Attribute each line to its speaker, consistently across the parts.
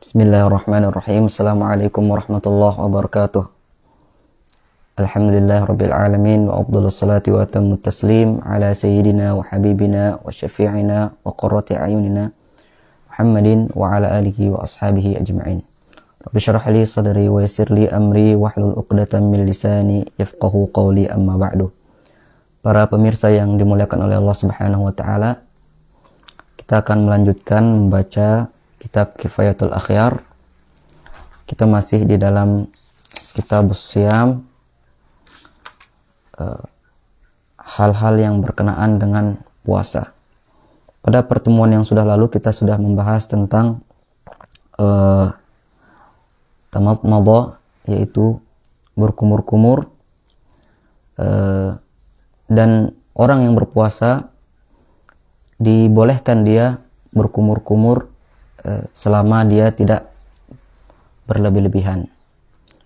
Speaker 1: Bismillahirrahmanirrahim. Assalamualaikum warahmatullahi wabarakatuh. Alhamdulillah rabbil alamin wa afdhalus salati wa atamut taslim ala sayyidina wa habibina wa syafi'ina wa qurrati ayunina Muhammadin wa ala alihi wa ashabihi ajma'in. Rabbi syrah li sadri wa yassir li amri wahlul 'uqdatam min lisani yafqahu qawli, amma ba'du. Para pemirsa yang dimuliakan oleh Allah Subhanahu wa taala, kita akan melanjutkan membaca kitab Kifayatul Akhyar. Kita masih di dalam kitab Siyam, hal-hal yang berkenaan dengan puasa. Pada pertemuan yang sudah lalu kita sudah membahas tentang tamadmadah, yaitu berkumur-kumur, dan orang yang berpuasa dibolehkan dia berkumur-kumur selama dia tidak berlebih-lebihan.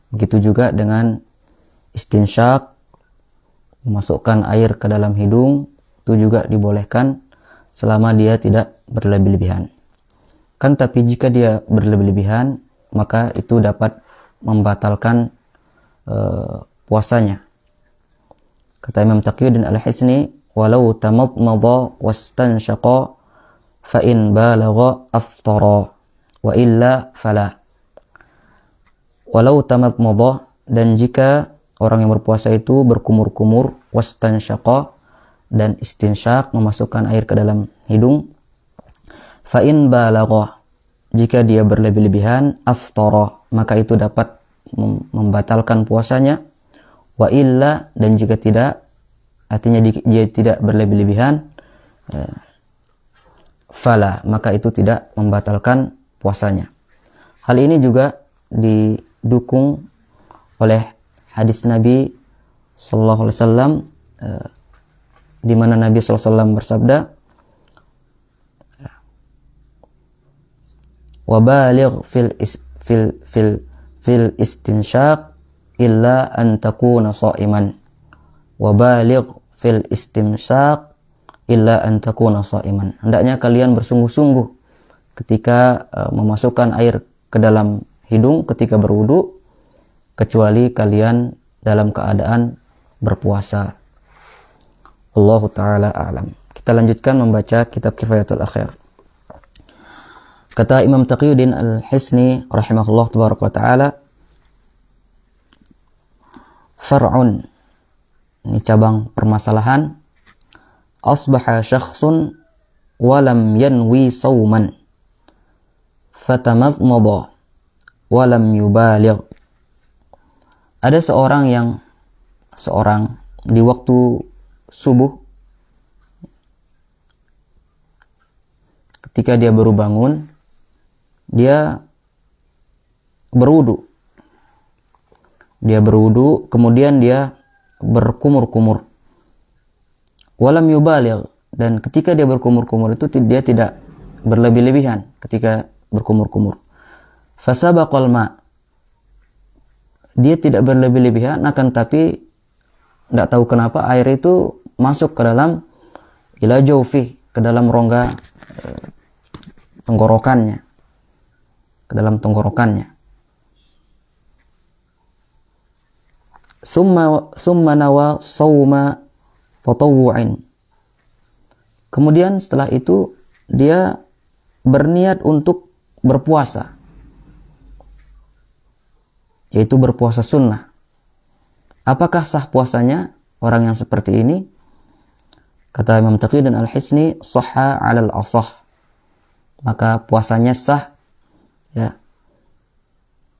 Speaker 1: Begitu juga dengan istinsyak, memasukkan air ke dalam hidung, itu juga dibolehkan selama dia tidak berlebih-lebihan. Kan tapi jika dia berlebih-lebihan, maka itu dapat membatalkan puasanya. Kata Imam Taqiyuddin Al-Hisni, walau tamadmada wastansyaqa fa in balagha aftara wa illa fala. Walau tamadmada, dan jika orang yang berpuasa itu berkumur-kumur, wastansyaqa, dan istinsyak, memasukkan air ke dalam hidung, fa in balagha, jika dia berlebih-lebihan, aftara, maka itu dapat membatalkan puasanya, wa illa, dan jika tidak, artinya dia tidak berlebih-lebihan, fala, maka itu tidak membatalkan puasanya. Hal ini juga didukung oleh hadis Nabi sallallahu alaihi wasallam, di mana Nabi sallallahu alaihi wasallam bersabda, wa baligh fil istinsyak illa an takuna sha'iman, wa baligh fil istimsyak illa an takuna sha'iman. Hendaknya kalian bersungguh-sungguh ketika memasukkan air ke dalam hidung ketika berwudu, kecuali kalian dalam keadaan berpuasa. Allahu ta'ala a'lam. Kita lanjutkan membaca kitab Kifayatul Akhyar. Kata Imam Taqiyuddin Al-Hisni rahimahullah tabaraka wa ta'ala, far'un, ini cabang permasalahan, asbaha syakhsun walam yanwi sawman fatamadmada walam yubaligh. Ada seorang di waktu subuh, ketika dia baru bangun, dia berwudu, kemudian dia berkumur-kumur, walam yubaligh, dan ketika dia berkumur-kumur itu dia tidak berlebih-lebihan ketika berkumur-kumur. Fasabaqal ma, dia tidak berlebih-lebihan, akan tapi tidak tahu kenapa air itu masuk ke dalam ila jawfi, ke dalam rongga tenggorokannya, ke dalam tenggorokannya. Summa nawa sawma tatawwu'in, kemudian setelah itu dia berniat untuk berpuasa, yaitu berpuasa sunnah. Apakah sah puasanya orang yang seperti ini? Kata Imam Taqiyuddin Al-Hisni, sahha 'alal asah, maka puasanya sah, ya,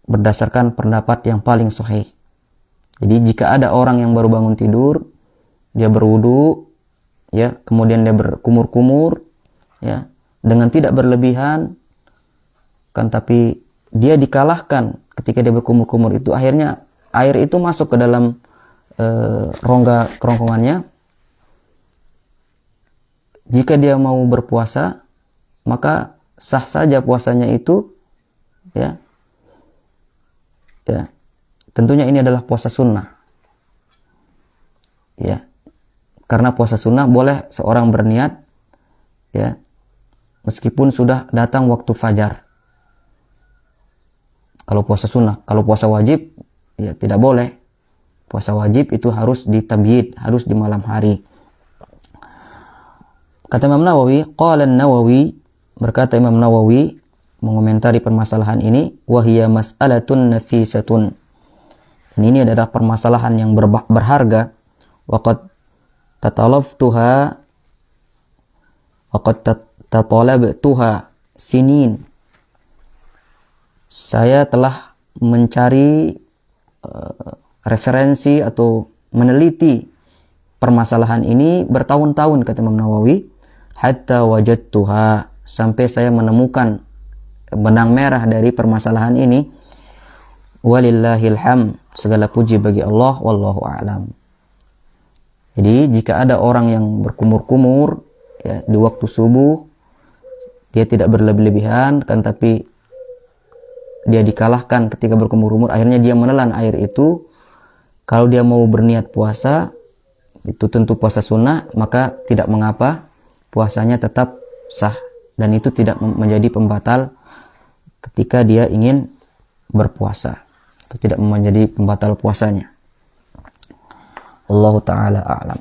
Speaker 1: berdasarkan pendapat yang paling sahih. Jadi jika ada orang yang baru bangun tidur, dia berwudu, ya, kemudian dia berkumur-kumur, ya, dengan tidak berlebihan, kan tapi dia dikalahkan ketika dia berkumur-kumur itu, akhirnya air itu masuk ke dalam rongga kerongkongannya. Jika dia mau berpuasa, maka sah saja puasanya itu, ya. Tentunya ini adalah puasa sunnah, ya, karena puasa sunnah boleh seorang berniat, ya, meskipun sudah datang waktu fajar. kalau puasa sunnah. Kalau puasa wajib ya tidak boleh. Puasa wajib itu harus di tabyid, harus di malam hari. Kata Imam Nawawi, qala an-Nawawi, berkata Imam Nawawi mengomentari permasalahan ini, wa hiya mas'alatun nafisatun. Ini adalah permasalahan yang berharga. Waqad tatalaftuha waqad tatalabtuha sinin. Saya telah mencari referensi atau meneliti permasalahan ini bertahun-tahun, kata Imam Nawawi, hatta wajadtuha, sampai saya menemukan benang merah dari permasalahan ini. Walillahil hamd, segala puji bagi Allah, wallahu a'lam. Jadi jika ada orang yang berkumur-kumur ya, di waktu subuh, dia tidak berlebih-lebihan kan, tapi dia dikalahkan ketika berkumur-kumur, akhirnya dia menelan air itu. Kalau dia mau berniat puasa, itu tentu puasa sunnah, maka tidak mengapa, puasanya tetap sah, dan itu tidak menjadi pembatal ketika dia ingin berpuasa, itu tidak menjadi pembatal puasanya. Wallahu ta'ala a'lam.